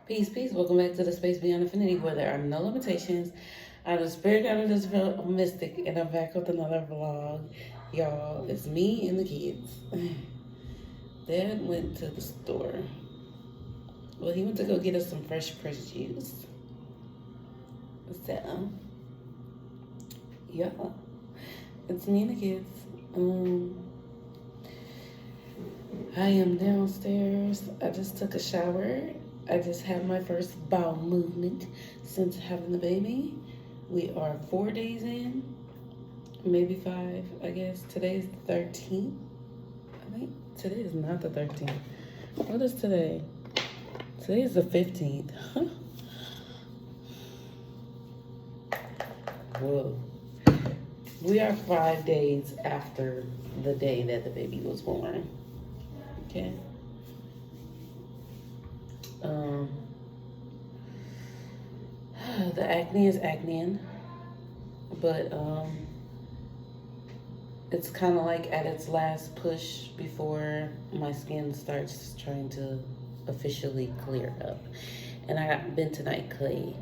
Peace, peace. Welcome back to the space beyond infinity where there are no limitations. I'm the spirit guide of this mystic, and I'm back with another vlog. Y'all, it's me and the kids. Dad went to the store. Well, he went to go get us some fresh juice. So, yeah, it's me and the kids. I am downstairs. I just took a shower. I just had my first bowel movement since having the baby. We are 4 days in, maybe 5, I guess. Today's the 13th. I think today is not the 13th. What is today? Today is the 15th. Whoa. We are 5 days after the day that the baby was born. Okay. The acne is acneing, but it's kind of like at its last push before my skin starts trying to officially clear up. And I got bentonite clay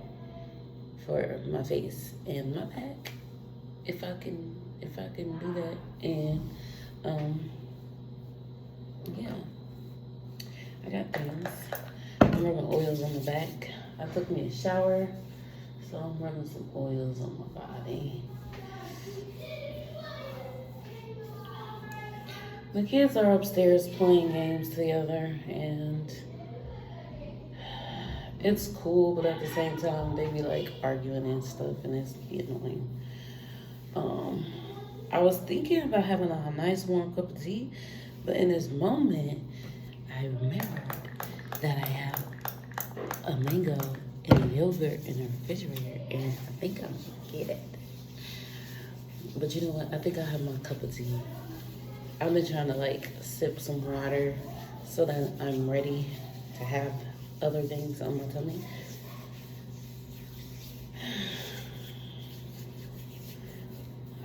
for my face and my back, if I can do that. And yeah, I got things. I'm rubbing oils on the back. I took me a shower, so I'm rubbing some oils on my body. The kids are upstairs playing games together, and it's cool, but at the same time, they be like arguing and stuff, and it's annoying. I was thinking about having a nice warm cup of tea, but in this moment, I remembered that I have a mango and a yogurt in the refrigerator, and I think I'm gonna get it. But you know what? I think I have my cup of tea. I've been trying to like sip some water so that I'm ready to have other things on my tummy.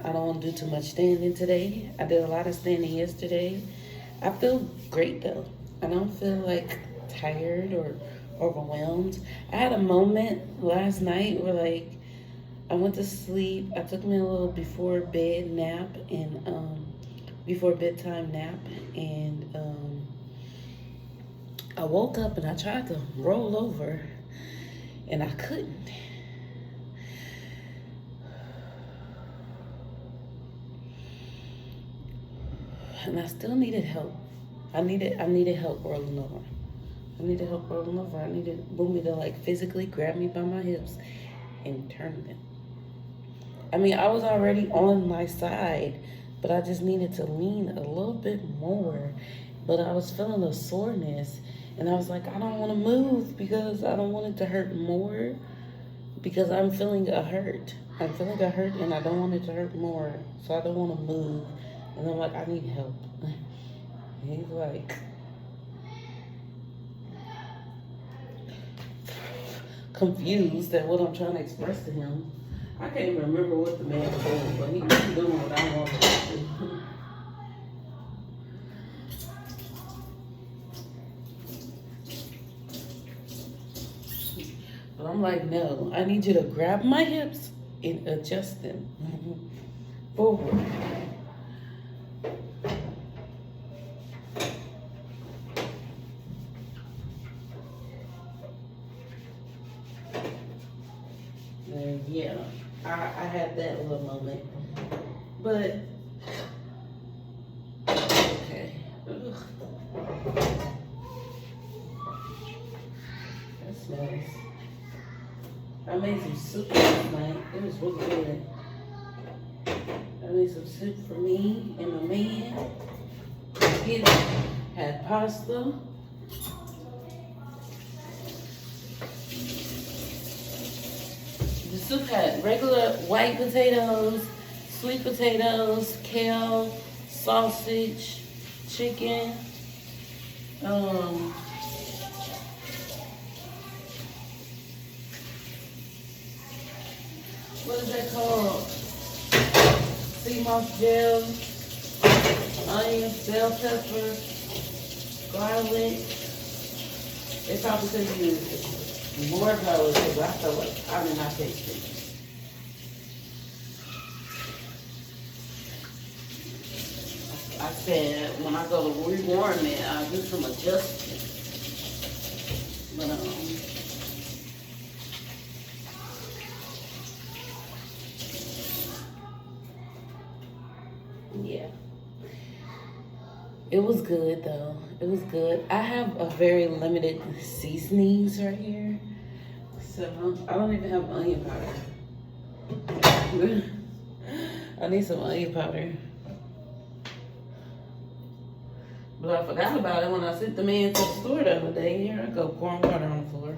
I don't want to do too much standing today. I did a lot of standing yesterday. I feel great though. I don't feel like tired or overwhelmed. I had a moment last night where like I went to sleep. I took me a little before bed nap and before bedtime nap, and I woke up and I tried to roll over and I couldn't. And I still needed help. I needed help rolling over. I needed help rolling over. I needed Boomy to like physically grab me by my hips and turn them. I mean, I was already on my side, but I just needed to lean a little bit more. But I was feeling a soreness, and I was like, I don't want to move because I don't want it to hurt more, because I'm feeling a hurt. I'm feeling a hurt, and I don't want it to hurt more, so I don't want to move. And I'm like, I need help. And he's like, confused at what I'm trying to express to him. I can't even remember what the man told, but he was doing what I wanted to do. But I'm like, no, I need you to grab my hips and adjust them forward. And yeah, I had that little moment, but okay. Ugh. That smells. I made some soup last night. It was really good. I made some soup for me and my man. The kids had pasta. The soup had regular white potatoes, sweet potatoes, kale, sausage, chicken, what is that called? Sea moss gel, onions, bell pepper, garlic, It's probably because you use more toilet paper. I feel like I did not taste it. I said when I go to rewarm it, I'll do some adjustments. But yeah. It was good though. It was good. I have a very limited seasonings right here. So I don't even have onion powder. I need some onion powder. But I forgot about it when I sent the man to the store the other day. Here I go pouring water on the floor.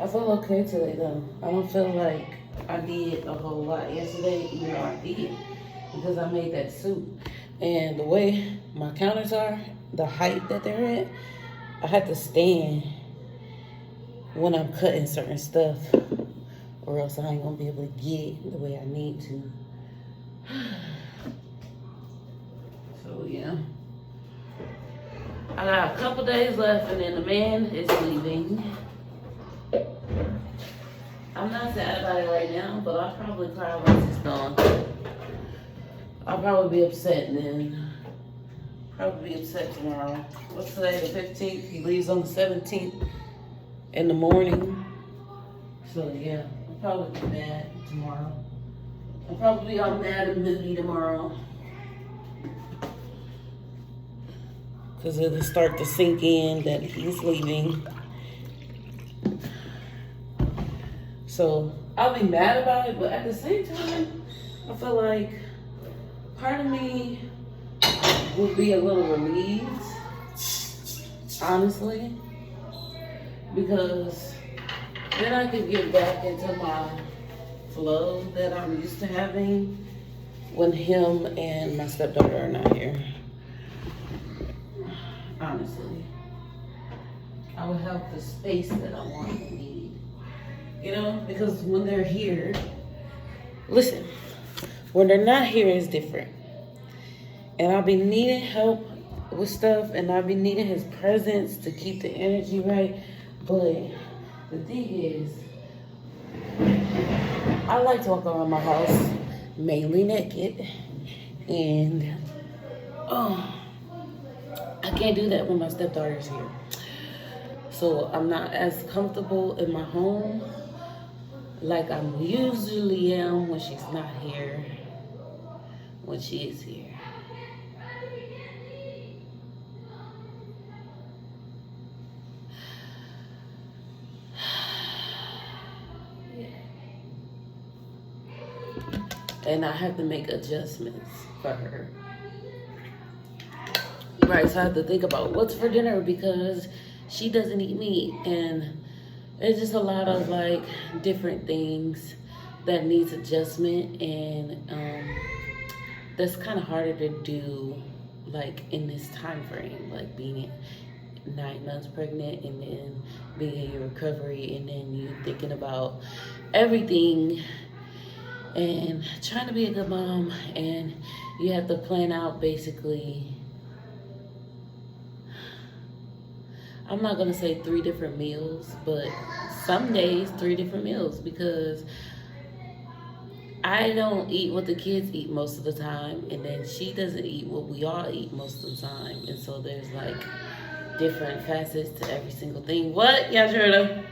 I feel okay today though. I don't feel like I did a whole lot yesterday, even though I did, because I made that soup. And the way my counters are, the height that they're at, I have to stand when I'm cutting certain stuff, or else I ain't gonna be able to get it the way I need to. So yeah. I got a couple days left and then the man is leaving. I'm not sad about it right now, but I'll probably cry once he's gone. I'll probably be upset and then probably be upset tomorrow. What's today, the 15th? He leaves on the 17th in the morning. So yeah, I'll probably be mad tomorrow. I'll probably be all mad and moody tomorrow. Because it'll start to sink in that he's leaving. So I'll be mad about it, but at the same time, I feel like part of me would be a little relieved, honestly, because then I could get back into my flow that I'm used to having when him and my stepdaughter are not here. Honestly, I would have the space that I want and need. You know, because when they're here, listen, when they're not here is different. And I'll be needing help with stuff, and I'll be needing his presence to keep the energy right. But the thing is, I like to walk around my house mainly naked, and I can't do that when my stepdaughter's here. So I'm not as comfortable in my home like I usually am when she's not here, when she is here. And I have to make adjustments for her. Right, so I have to think about what's for dinner because she doesn't eat meat, and there's just a lot of like different things that needs adjustment, and that's kind of harder to do like in this time frame, like being 9 months pregnant and then being in your recovery and then you thinking about everything and trying to be a good mom, and you have to plan out basically, I'm not gonna say 3 different meals, but some days 3 different meals, because I don't eat what the kids eat most of the time, and then she doesn't eat what we all eat most of the time, and so there's like different facets to every single thing. What, Yashirda?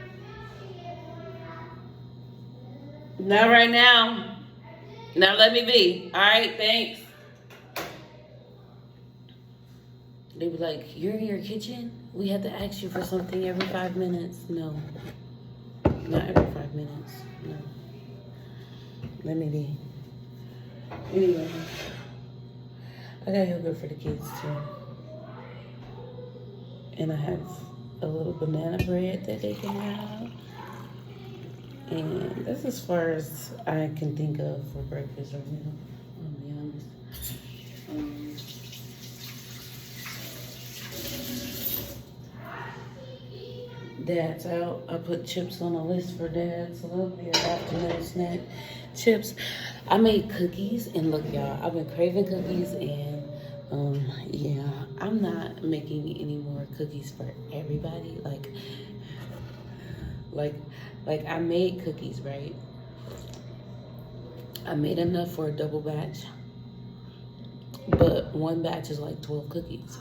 Not right now. Now let me be. All right, thanks. They be like, you're in your kitchen? We have to ask you for something every 5 minutes. No. Not every 5 minutes. No. Let me be. Anyway. I got yogurt for the kids too. And I have a little banana bread that they can have. And that's as far as I can think of for breakfast right now. I'll be honest. Dad's out. I put chips on the list for Dad, so that'll be an afternoon snack. Chips. I made cookies, and look, y'all, I've been craving cookies, and yeah, I'm not making any more cookies for everybody. Like, like I made cookies, right? I made enough for a double batch, but one batch is like 12 cookies.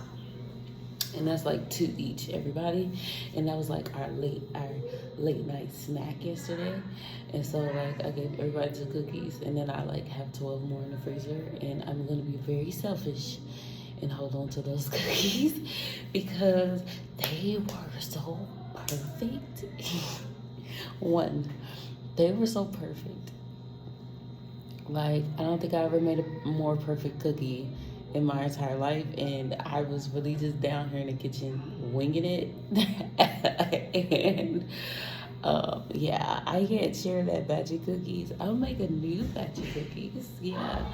And that's like two each, everybody. And that was like our late night snack yesterday. And so like I gave everybody two cookies, and then I like have 12 more in the freezer, and I'm gonna be very selfish and hold on to those cookies because they were so perfect. One, they were so perfect. Like, I don't think I ever made a more perfect cookie in my entire life, and I was really just down here in the kitchen winging it. And yeah, I can't share that batch of cookies. I'll make a new batch of cookies. Yeah.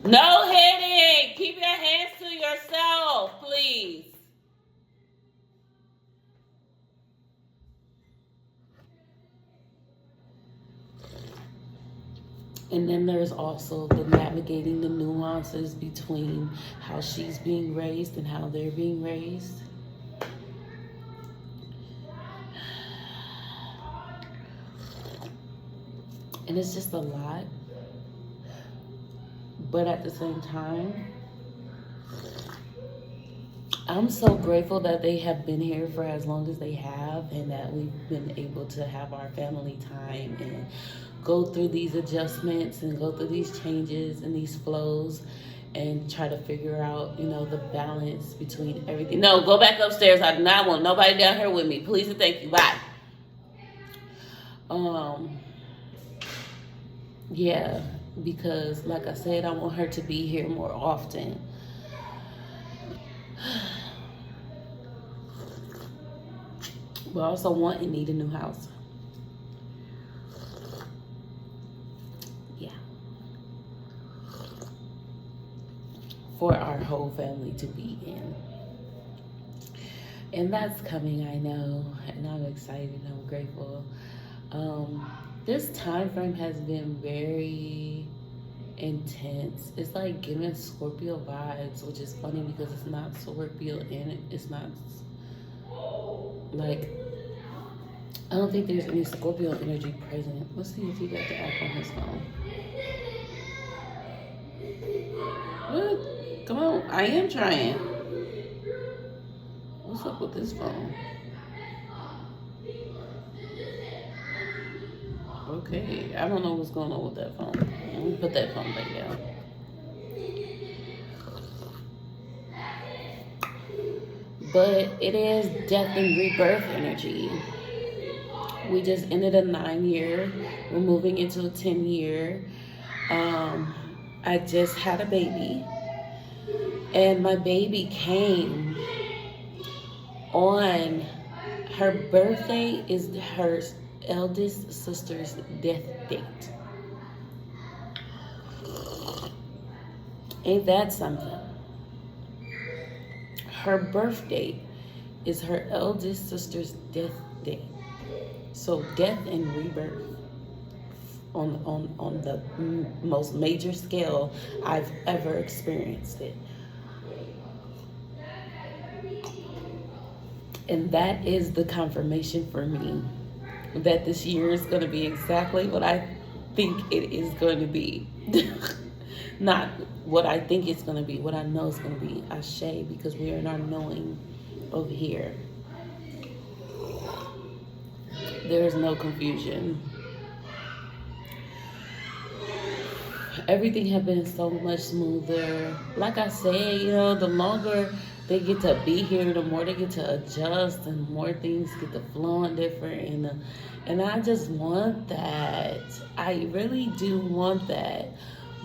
No hitting! Keep your hands to yourself, please. And then there's also the navigating the nuances between how she's being raised and how they're being raised. And it's just a lot. But at the same time, I'm so grateful that they have been here for as long as they have, and that we've been able to have our family time and go through these adjustments and go through these changes and these flows and try to figure out, the balance between everything. No, go back upstairs. I do not want nobody down here with me. Please and thank you. Bye. Yeah, because like I said, I want her to be here more often. But I also want and need a new house. Yeah. For our whole family to be in. And that's coming, I know. And I'm excited and I'm grateful. This time frame has been very intense. It's like giving Scorpio vibes, which is funny because it's not Scorpio and it's not like, I don't think there's any Scorpio energy present. Let's see if he got the app on his phone. What? Come on, I am trying. What's up with this phone? Okay, I don't know what's going on with that phone. Let me put that phone back down. But it is death and rebirth energy. We just ended a 9-year. We're moving into a 10-year. I just had a baby. And my baby came on her birthday is her eldest sister's death date. Ain't that something? Her birth date is her eldest sister's death date. So death and rebirth on the most major scale I've ever experienced it. And that is the confirmation for me that this year is going to be exactly what I think it is going to be. Not what I think it's going to be, what I know it's going to be. Ashe, because we are not knowing over here. There is no confusion. Everything has been so much smoother. Like I said, the longer they get to be here, the more they get to adjust and more things get to flowing different. And I just want that. I really do want that.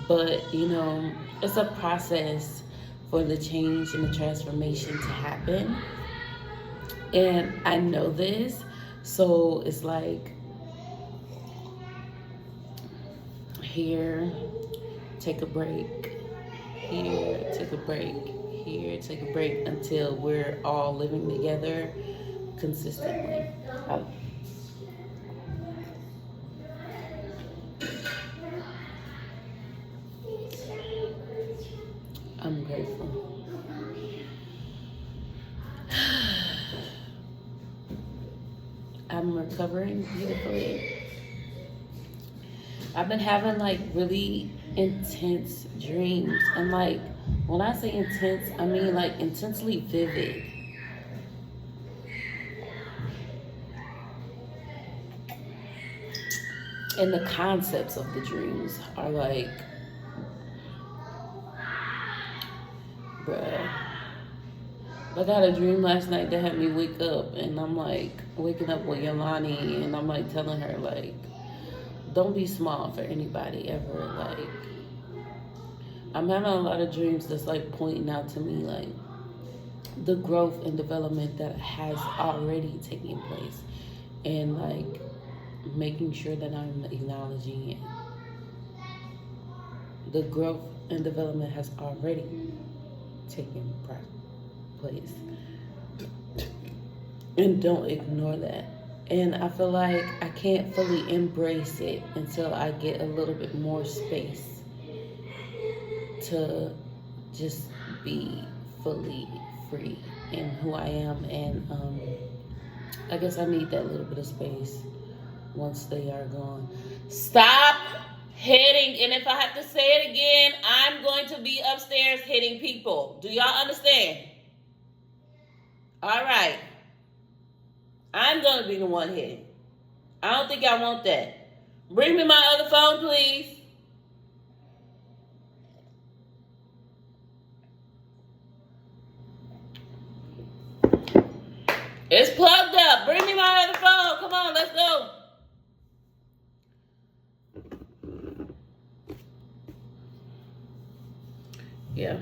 But, it's a process for the change and the transformation to happen. And I know this. So it's like, here, take a break. Here, take a break. Here, take a break until we're all living together consistently. grateful. I'm recovering beautifully. I've been having like really intense dreams. And like, when I say intense, I mean like intensely vivid. And the concepts of the dreams are like, bruh. Like I had a dream last night that had me wake up, and I'm like waking up with Yolani, and I'm like telling her like, don't be small for anybody ever. Like, I'm having a lot of dreams that's like pointing out to me like the growth and development that has already taken place, and like making sure that I'm acknowledging it. The growth and development has already taken place, and don't ignore that. And I feel like I can't fully embrace it until I get a little bit more space to just be fully free in who I am. And I guess I need that little bit of space once they are gone. Stop hitting, and if I have to say it again, I'm going to be upstairs hitting people. Do y'all understand? All right. I'm going to be the one hitting. I don't think I want that. Bring me my other phone, please. It's plugged up. Bring me my other phone. Come on, let's go. Yeah.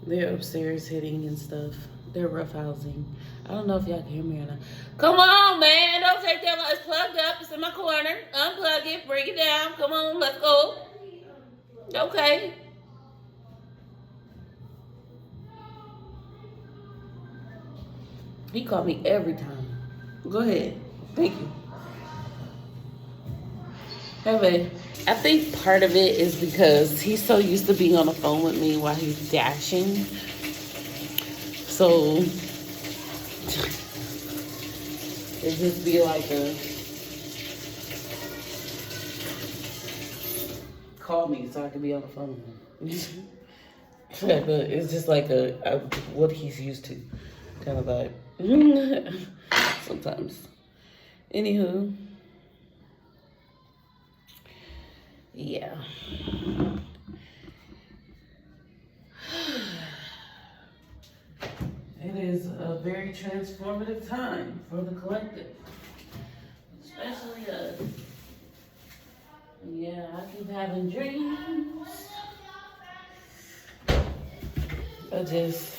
They're upstairs hitting and stuff. They're roughhousing. I don't know if y'all can hear me or not. Come on, man. Don't take that long. It's plugged up. It's in my corner. Unplug it. Bring it down. Come on. Let's go. Okay. He called me every time. Go ahead. Thank you. Hey, babe. I think part of it is because he's so used to being on the phone with me while he's dashing. So it just be like a call me so I can be on the phone with him. It's just like a what he's used to kind of vibe. Sometimes. Anywho. Yeah. It is a very transformative time for the collective. Especially us. Yeah, I keep having dreams. I just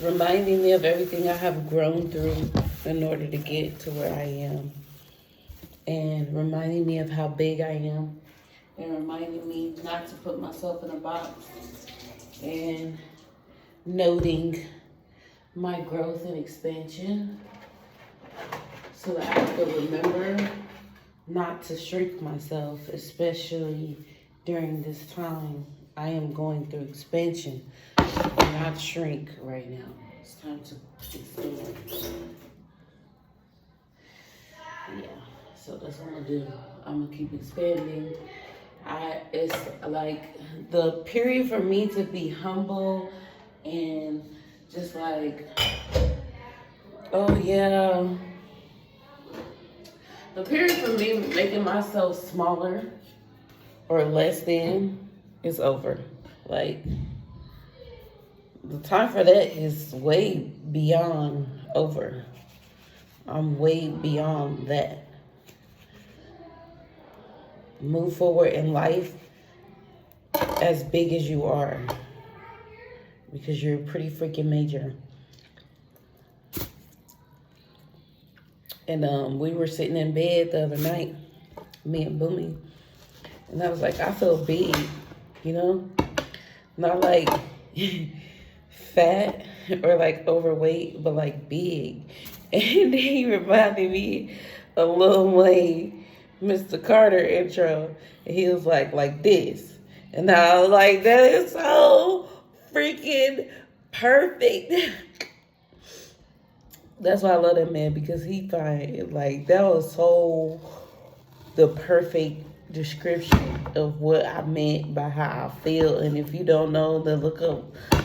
reminding me of everything I have grown through in order to get to where I am. And reminding me of how big I am. And reminding me not to put myself in a box. And noting my growth and expansion. So that I can remember not to shrink myself, especially during this time. I am going through expansion, not shrink right now. It's time to expand. Yeah, so that's what I'm gonna do. I'm gonna keep expanding. It's like the period for me to be humble and just like, oh yeah. The period for me making myself smaller or less than is over. Like, the time for that is way beyond over. I'm way beyond that. Move forward in life as big as you are, because you're pretty freaking major. And we were sitting in bed the other night, me and Boomy, and I was like, I feel big, you know? Not like fat or like overweight, but like big. And he reminded me of Lil Wayne Mr. Carter intro, and he was like this. And I was like, that is so freaking perfect. That's why I love that man, because he find like that was so the perfect description of what I meant by how I feel. And if you don't know, then look up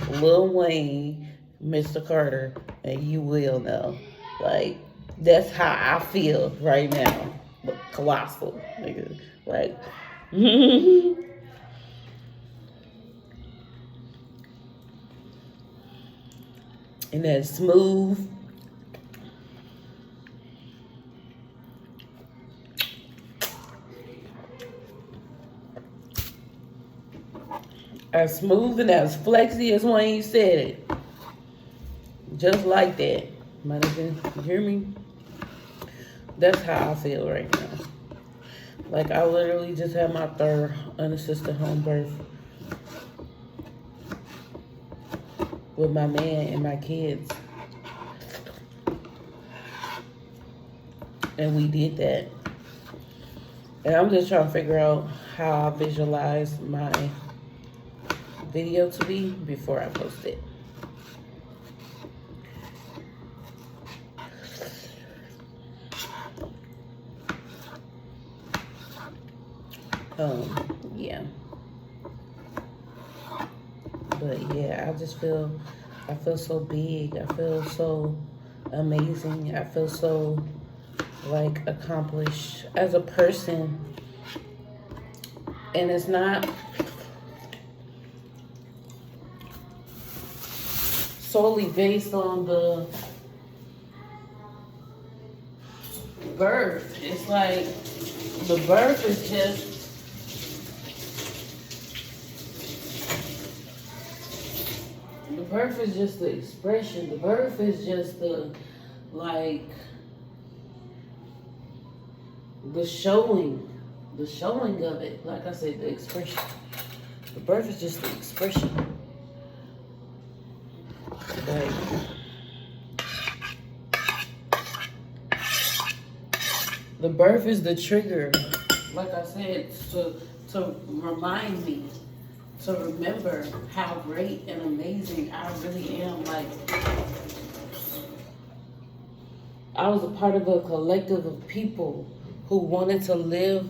Lil Wayne, Mr. Carter, and you will know. Like, that's how I feel right now. But colossal, nigga. Like, and that smooth. As smooth and as flexy as Wayne said it. Just like that. Mannequin, you hear me? That's how I feel right now. Like, I literally just had my third unassisted home birth with my man and my kids. And we did that. And I'm just trying to figure out how I visualize my video to be before I post it. Yeah. But yeah, I feel so big. I feel so amazing. I feel so like accomplished as a person. And it's not solely based on the birth. It's like the birth is just the expression. The birth is just the like the showing of it. Like I said, the expression. The birth is just the expression. Like, the birth is the trigger. Like I said, to remind me, to remember how great and amazing I really am. Like, I was a part of a collective of people who wanted to live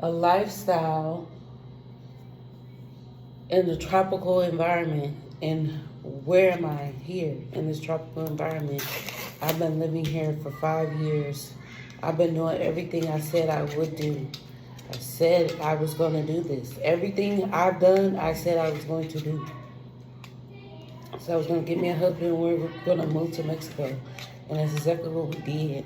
a lifestyle in the tropical environment. And where am I? Here in this tropical environment. I've been living here for 5 years. I've been doing everything I said I would do. I said I was going to do this. Everything I've done, I said I was going to do. So I was going to get me a husband and we were going to move to Mexico. And that's exactly what we did.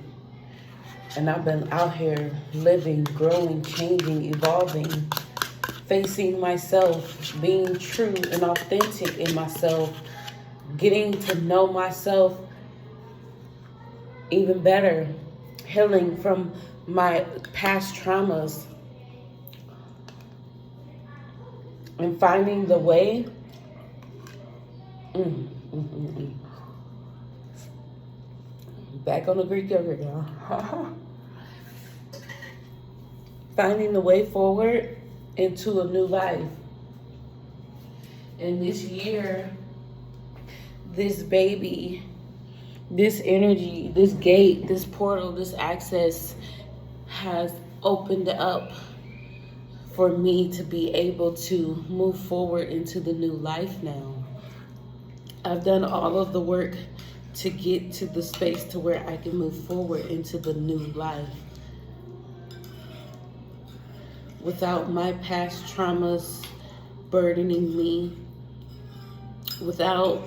And I've been out here living, growing, changing, evolving, facing myself, being true and authentic in myself, getting to know myself even better, healing from my past traumas, and finding the way. Back on the Greek yogurt, y'all. Finding the way forward into a new life. And this year, this baby, this energy, this gate, this portal, this access has opened up for me to be able to move forward into the new life now. I've done all of the work to get to the space to where I can move forward into the new life. Without my past traumas burdening me, without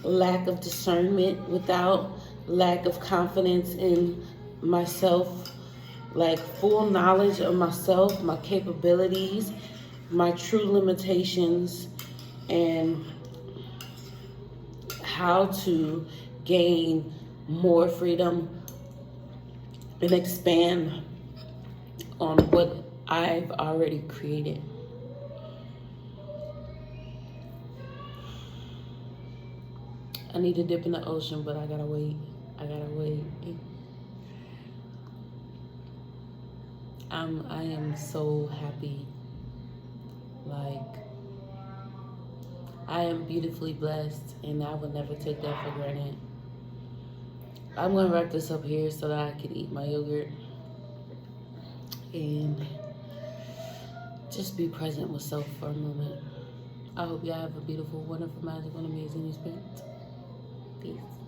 lack of discernment, without lack of confidence in myself, like full knowledge of myself, my capabilities, my true limitations, and how to gain more freedom and expand on what I've already created. I need to dip in the ocean, but I gotta wait. I am so happy. Like, I am beautifully blessed, and I will never take that for granted. I'm gonna wrap this up here so that I can eat my yogurt and just be present with self for a moment. I hope y'all have a beautiful, wonderful, magical, amazing experience. Peace.